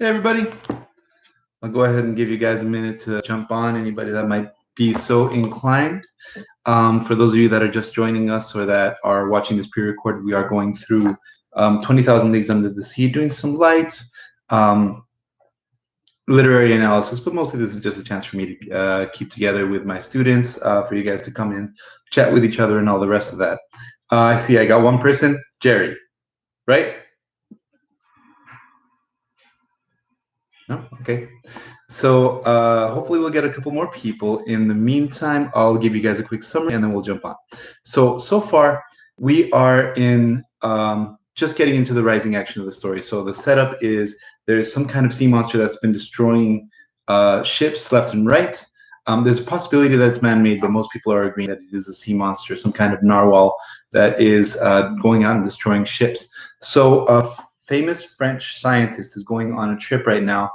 Hey, everybody. I'll go ahead and give you guys a minute to jump on, anybody that might be so inclined. For those of you that are just joining us or that are watching this pre-recorded, we are going through 20,000 Leagues Under the Sea, doing some light literary analysis, but mostly this is just a chance for me to keep together with my students, for you guys to come in, chat with each other, and all the rest of that. I see I got one person, Jerry, right? No? Okay. So hopefully we'll get a couple more people. In the meantime, I'll give you guys a quick summary and then we'll jump on. So far, we are in just getting into the rising action of the story. So the setup is there's some kind of sea monster that's been destroying ships left and right. There's a possibility that it's man-made, but most people are agreeing that it is a sea monster, some kind of narwhal that is going out and destroying ships. So a famous French scientist is going on a trip right now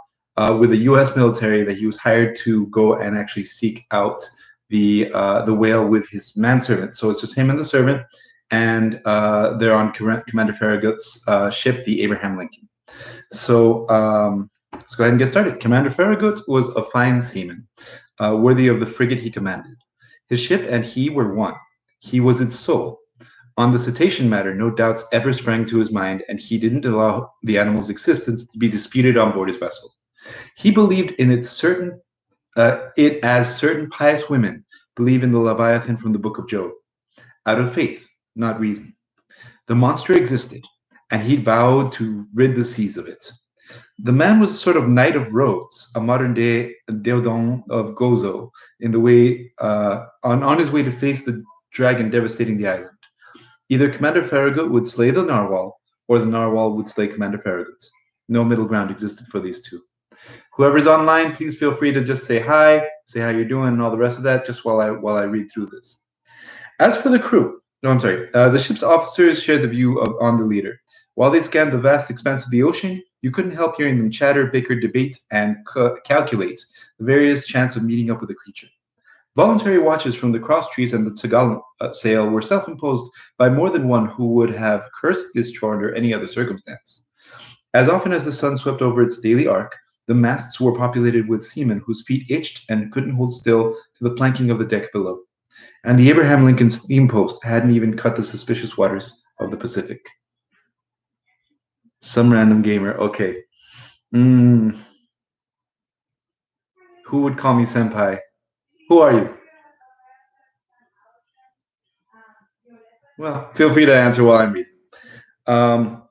with the U.S. military that he was hired to go and actually seek out the whale with his manservant. So it's just him and the servant, and they're on Commander Farragut's ship, the Abraham Lincoln. So let's go ahead and get started. Commander Farragut was a fine seaman, worthy of the frigate he commanded. His ship and he were one. He was its soul. On the cetacean matter, no doubts ever sprang to his mind, and he didn't allow the animal's existence to be disputed on board his vessel. He believed in it as certain pious women believe in the Leviathan from the book of Job, out of faith, not reason. The monster existed, and he vowed to rid the seas of it. The man was a sort of knight of Rhodes, a modern-day Deodon of Gozo, on his way to face the dragon devastating the island. Either Commander Farragut would slay the narwhal, or the narwhal would slay Commander Farragut. No middle ground existed for these two. Whoever's online, please feel free to just say hi, say how you're doing, and all the rest of that, just while I read through this. As for the crew, the ship's officers shared the view on the leader. While they scanned the vast expanse of the ocean, you couldn't help hearing them chatter, bicker, debate, and calculate the various chances of meeting up with the creature. Voluntary watches from the cross trees and the Tagal sail were self-imposed by more than one who would have cursed this chore under any other circumstance. As often as the sun swept over its daily arc, the masts were populated with seamen whose feet itched and couldn't hold still to the planking of the deck below. And the Abraham Lincoln steam post hadn't even cut the suspicious waters of the Pacific. Some random gamer, okay. Who would call me senpai? Who are you? Well, feel free to answer while I'm reading.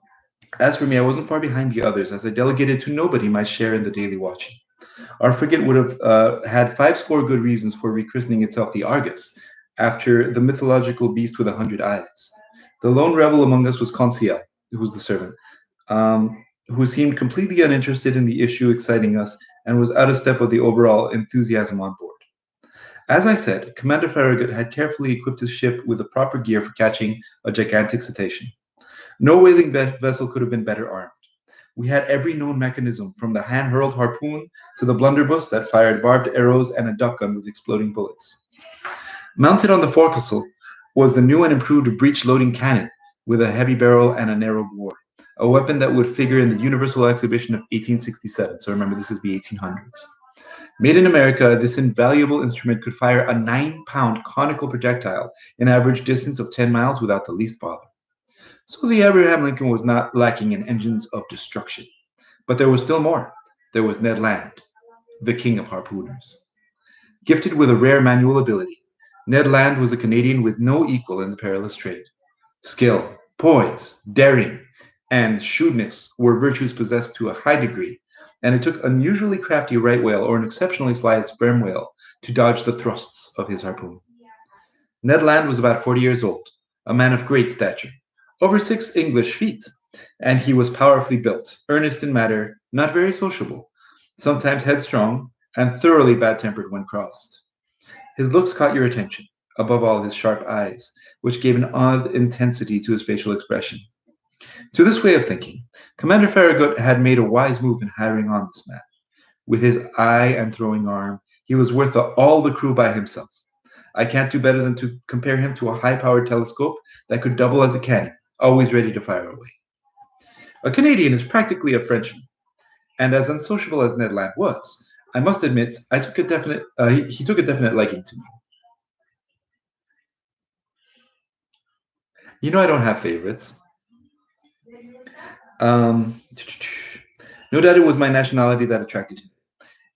As for me, I wasn't far behind the others, as I delegated to nobody my share in the daily watching. Our frigate would have had 50 good reasons for rechristening itself the Argus, after the mythological beast with 100 eyes. The lone rebel among us was Conseil, who was the servant, who seemed completely uninterested in the issue exciting us and was out of step with the overall enthusiasm on board. As I said, Commander Farragut had carefully equipped his ship with the proper gear for catching a gigantic cetacean. No whaling vessel could have been better armed. We had every known mechanism, from the hand-hurled harpoon to the blunderbuss that fired barbed arrows and a duck gun with exploding bullets. Mounted on the forecastle was the new and improved breech-loading cannon with a heavy barrel and a narrow bore, a weapon that would figure in the Universal Exhibition of 1867. So remember, this is the 1800s. Made in America, this invaluable instrument could fire a 9-pound conical projectile in average distance of 10 miles without the least bother. So the Abraham Lincoln was not lacking in engines of destruction. But there was still more. There was Ned Land, the king of harpooners. Gifted with a rare manual ability, Ned Land was a Canadian with no equal in the perilous trade. Skill, poise, daring, and shrewdness were virtues possessed to a high degree, and it took an unusually crafty right whale or an exceptionally sly sperm whale to dodge the thrusts of his harpoon. Ned Land was about 40 years old, a man of great stature, over 6 English feet, and he was powerfully built, earnest in matter, not very sociable, sometimes headstrong, and thoroughly bad-tempered when crossed. His looks caught your attention, above all his sharp eyes, which gave an odd intensity to his facial expression. To this way of thinking, Commander Farragut had made a wise move in hiring on this man. With his eye and throwing arm, he was worth all the crew by himself. I can't do better than to compare him to a high-powered telescope that could double as a cannon, always ready to fire away. A Canadian is practically a Frenchman. And as unsociable as Ned Land was, I must admit, I took a definite he took a definite liking to me. You know I don't have favorites. Um, no doubt it was my nationality that attracted him.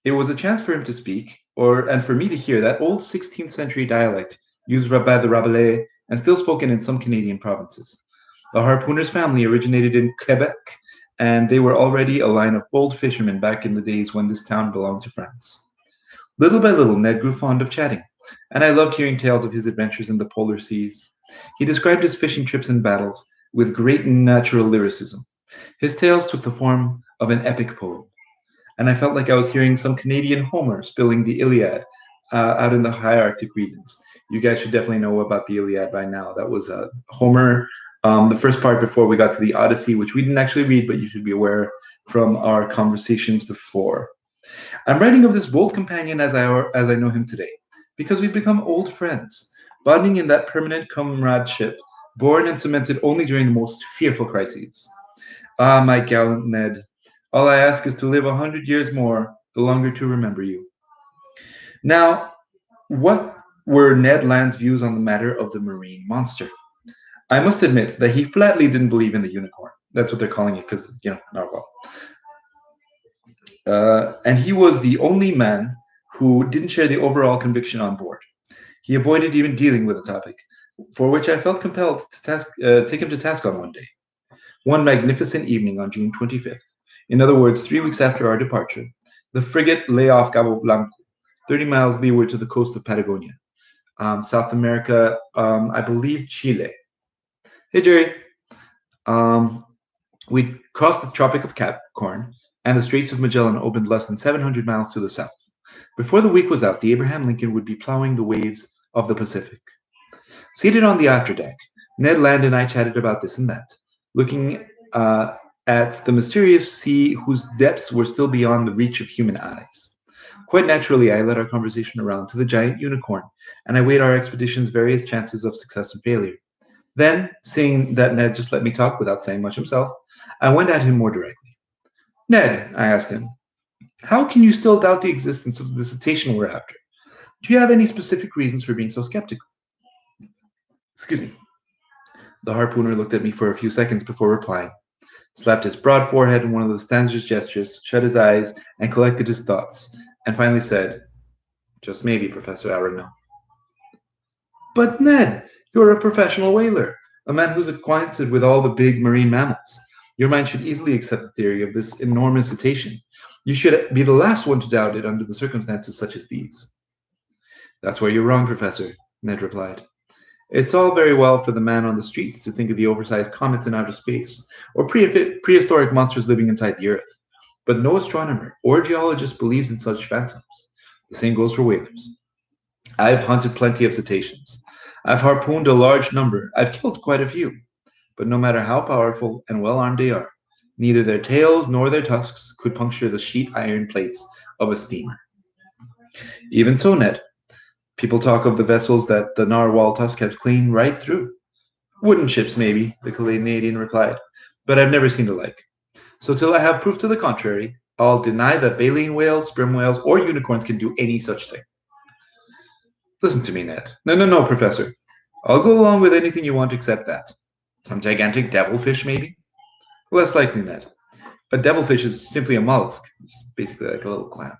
It was a chance for him to speak, and for me to hear that old 16th century dialect used by the Rabelais and still spoken in some Canadian provinces. The Harpooner's family originated in Quebec, and they were already a line of bold fishermen back in the days when this town belonged to France. Little by little, Ned grew fond of chatting, and I loved hearing tales of his adventures in the polar seas. He described his fishing trips and battles with great natural lyricism. His tales took the form of an epic poem, and I felt like I was hearing some Canadian Homer spilling the Iliad out in the high Arctic regions. You guys should definitely know about the Iliad by now. That was Homer, the first part before we got to the Odyssey, which we didn't actually read, but you should be aware from our conversations before. I'm writing of this bold companion as I know him today, because we've become old friends, bonding in that permanent comradeship, born and cemented only during the most fearful crises. Ah, my gallant Ned, all I ask is to live 100 years more, the longer to remember you. Now, what were Ned Land's views on the matter of the marine monster? I must admit that he flatly didn't believe in the unicorn. That's what they're calling it, because, narwhal. And he was the only man who didn't share the overall conviction on board. He avoided even dealing with the topic, for which I felt compelled to take him to task on one day. One magnificent evening on June 25th, in other words, 3 weeks after our departure, the frigate lay off Cabo Blanco, 30 miles leeward to the coast of Patagonia, South America, I believe Chile. Hey, Jerry. Um, we crossed the Tropic of Capricorn, and the Straits of Magellan opened less than 700 miles to the south. Before the week was out, the Abraham Lincoln would be plowing the waves of the Pacific. Seated on the afterdeck, Ned Land and I chatted about this and that, looking at the mysterious sea whose depths were still beyond the reach of human eyes. Quite naturally, I led our conversation around to the giant unicorn, and I weighed our expedition's various chances of success and failure. Then, seeing that Ned just let me talk without saying much himself, I went at him more directly. Ned, I asked him, how can you still doubt the existence of the cetacean we're after? Do you have any specific reasons for being so skeptical? Excuse me. The harpooner looked at me for a few seconds before replying, slapped his broad forehead in one of the standard gestures, shut his eyes, and collected his thoughts, and finally said, just maybe, Professor Arundel. But Ned, you're a professional whaler, a man who's acquainted with all the big marine mammals. Your mind should easily accept the theory of this enormous cetacean. You should be the last one to doubt it under the circumstances such as these. That's where you're wrong, Professor, Ned replied. It's all very well for the man on the streets to think of the oversized comets in outer space, or prehistoric monsters living inside the Earth. But no astronomer or geologist believes in such phantoms. The same goes for whalers. I've hunted plenty of cetaceans. I've harpooned a large number. I've killed quite a few. But no matter how powerful and well armed they are, neither their tails nor their tusks could puncture the sheet iron plates of a steamer. Even so, Ned, people talk of the vessels that the narwhal tusk has cleaned right through. Wooden ships, maybe, the Canadian replied, but I've never seen the like. So till I have proof to the contrary, I'll deny that baleen whales, sperm whales, or unicorns can do any such thing. Listen to me, Ned. No, Professor. I'll go along with anything you want except that. Some gigantic devilfish, maybe? Less likely, Ned. A devilfish is simply a mollusk. It's basically like a little clam.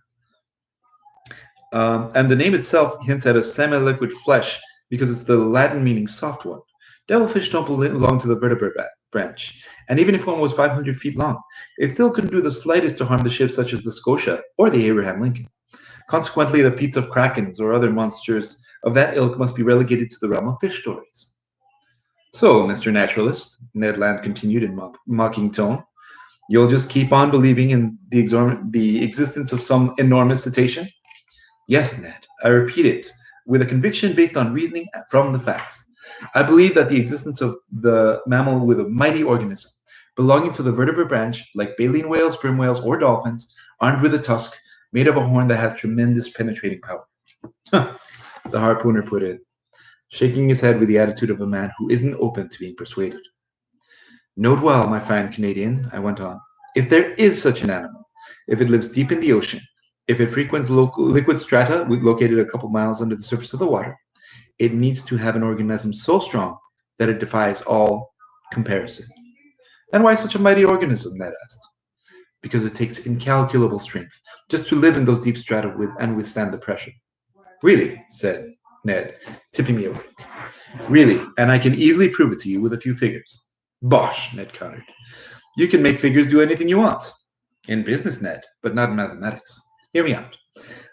And the name itself hints at a semi-liquid flesh because it's the Latin meaning soft one. Devilfish don't belong to the vertebrate branch, and even if one was 500 feet long, it still couldn't do the slightest to harm the ships such as the Scotia or the Abraham Lincoln. Consequently, the feats of krakens or other monsters of that ilk must be relegated to the realm of fish stories. So, Mr. Naturalist, Ned Land continued in mocking tone, you'll just keep on believing in the existence of some enormous cetacean? Yes, Ned, I repeat it, with a conviction based on reasoning from the facts. I believe that the existence of the mammal with a mighty organism, belonging to the vertebrate branch, like baleen whales, sperm whales, or dolphins, armed with a tusk, made of a horn that has tremendous penetrating power. The harpooner put in, shaking his head with the attitude of a man who isn't open to being persuaded. Note well, my fine Canadian, I went on, if there is such an animal, if it lives deep in the ocean, if it frequents local liquid strata located a couple miles under the surface of the water, it needs to have an organism so strong that it defies all comparison. And why such a mighty organism? Ned asked. Because it takes incalculable strength just to live in those deep strata and withstand the pressure. Really, said Ned, tipping me away. Really, and I can easily prove it to you with a few figures. Bosh, Ned countered. You can make figures do anything you want. In business, Ned, but not in mathematics. Hear me out.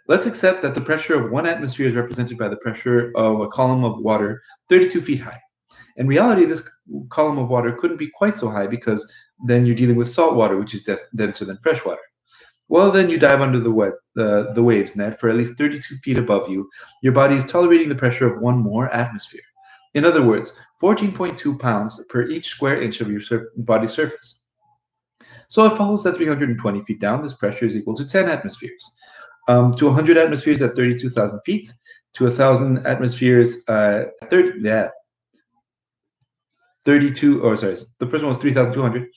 Let's accept that the pressure of one atmosphere is represented by the pressure of a column of water 32 feet high. In reality, this column of water couldn't be quite so high because then you're dealing with salt water, which is denser than fresh water. Well, then you dive under the waves, Ned, for at least 32 feet above you. Your body is tolerating the pressure of one more atmosphere. In other words, 14.2 pounds per each square inch of your body surface. So it follows that 320 feet down, this pressure is equal to 10 atmospheres. To 100 atmospheres at 32,000 feet, to 1,000 atmospheres at 32, or sorry, the first one was 3,200,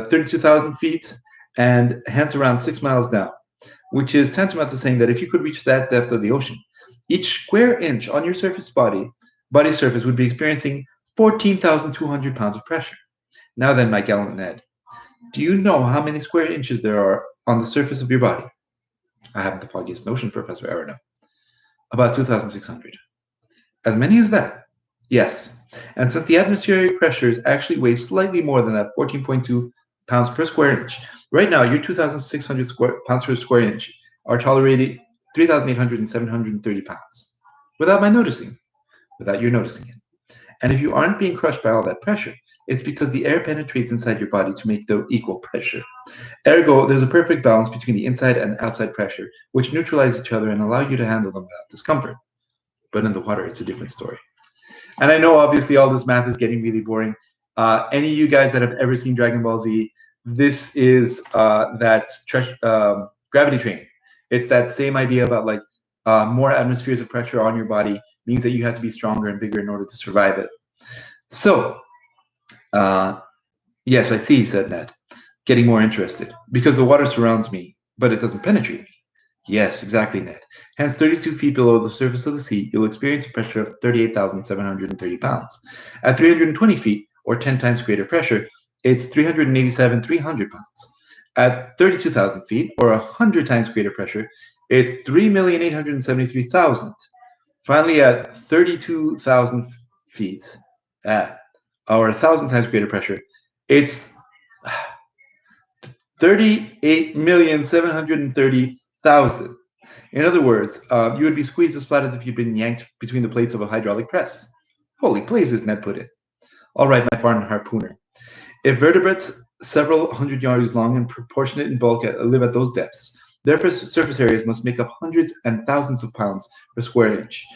32,000 feet, and hence around 6 miles down, which is tantamount to saying that if you could reach that depth of the ocean, each square inch on your body surface would be experiencing 14,200 pounds of pressure. Now then, my gallant Ned, do you know how many square inches there are on the surface of your body? I haven't the foggiest notion, Professor Arano. About 2,600. As many as that? Yes. And since the atmospheric pressures actually weigh slightly more than that 14.2 pounds per square inch, right now your 2,600 pounds per square inch are tolerating 3,800 and 730 pounds. Without your noticing it. And if you aren't being crushed by all that pressure, it's because the air penetrates inside your body to make the equal pressure. Ergo, there's a perfect balance between the inside and outside pressure, which neutralize each other and allow you to handle them without discomfort. But in the water, it's a different story. And I know, obviously, all this math is getting really boring. Any of you guys that have ever seen Dragon Ball Z, this is gravity training. It's that same idea about like more atmospheres of pressure on your body means that you have to be stronger and bigger in order to survive it. So, yes, I see, said Ned, getting more interested. Because the water surrounds me, but it doesn't penetrate me. Yes, exactly, Ned. Hence, 32 feet below the surface of the sea, you'll experience a pressure of 38,730 pounds. At 320 feet, or 10 times greater pressure, it's 387,300 pounds. At 32,000 feet, or 100 times greater pressure, it's 3,873,000. Finally, at 32,000 feet, or 1,000 times greater pressure, it's 38,730,000. In other words, you would be squeezed as flat as if you'd been yanked between the plates of a hydraulic press. Holy blazes, Ned put in. All right, my foreign harpooner. If vertebrates several hundred yards long and proportionate in bulk live at those depths, their surface areas must make up hundreds and thousands of pounds per square inch.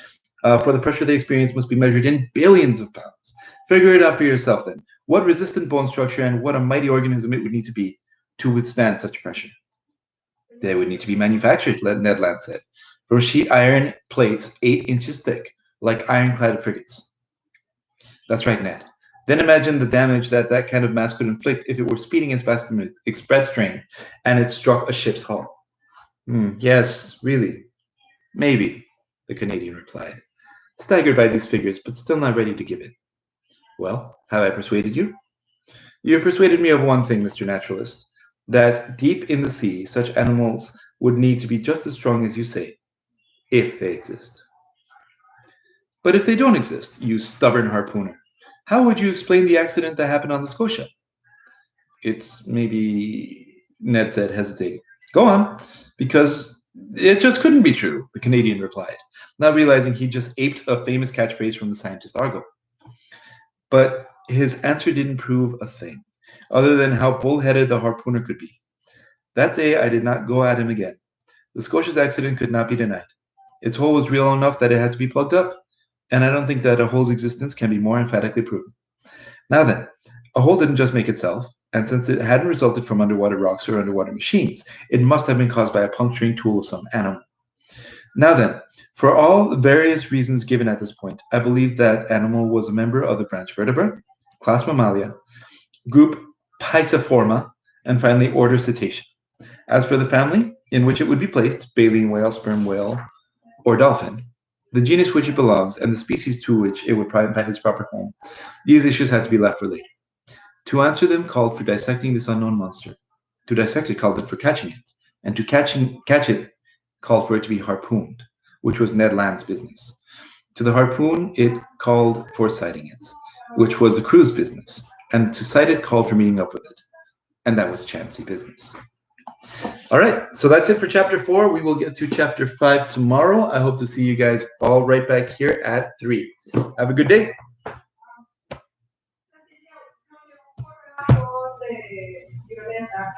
For the pressure they experience must be measured in billions of pounds. Figure it out for yourself then. What resistant bone structure and what a mighty organism it would need to be to withstand such pressure. They would need to be manufactured, Ned Land said, from sheet iron plates 8 inches thick, like ironclad frigates. That's right, Ned. Then imagine the damage that kind of mass could inflict if it were speeding its fast express train and it struck a ship's hull. Yes, really. Maybe, the Canadian replied, staggered by these figures, but still not ready to give in. Well, have I persuaded you? You have persuaded me of one thing, Mr. Naturalist, that deep in the sea, such animals would need to be just as strong as you say, if they exist. But if they don't exist, you stubborn harpooner, how would you explain the accident that happened on the Scotia? It's maybe, Ned said, hesitating. Go on, because it just couldn't be true, the Canadian replied, not realizing he just aped a famous catchphrase from the scientist Argo. But his answer didn't prove a thing, other than how bullheaded the harpooner could be. That day, I did not go at him again. The Scotia's accident could not be denied. Its hole was real enough that it had to be plugged up, and I don't think that a hole's existence can be more emphatically proven. Now then, a hole didn't just make itself, and since it hadn't resulted from underwater rocks or underwater machines, it must have been caused by a puncturing tool of some animal. Now then, for all the various reasons given at this point, I believe that animal was a member of the branch Vertebra, class Mammalia, group Pisciforma, and finally order Cetacea. As for the family in which it would be placed, baleen whale, sperm whale, or dolphin, the genus which it belongs, and the species to which it would find its proper home, these issues had to be left for later. To answer them called for dissecting this unknown monster. To dissect it called for catching it, and to catch it called for it to be harpooned, which was Ned Land's business. To the harpoon, it called for sighting it, which was the crew's business, and to sight it called for meeting up with it, and that was chancy business. All right, so that's it for chapter 4. We will get to chapter 5 tomorrow. I hope to see you guys all right back here at 3. Have a good day.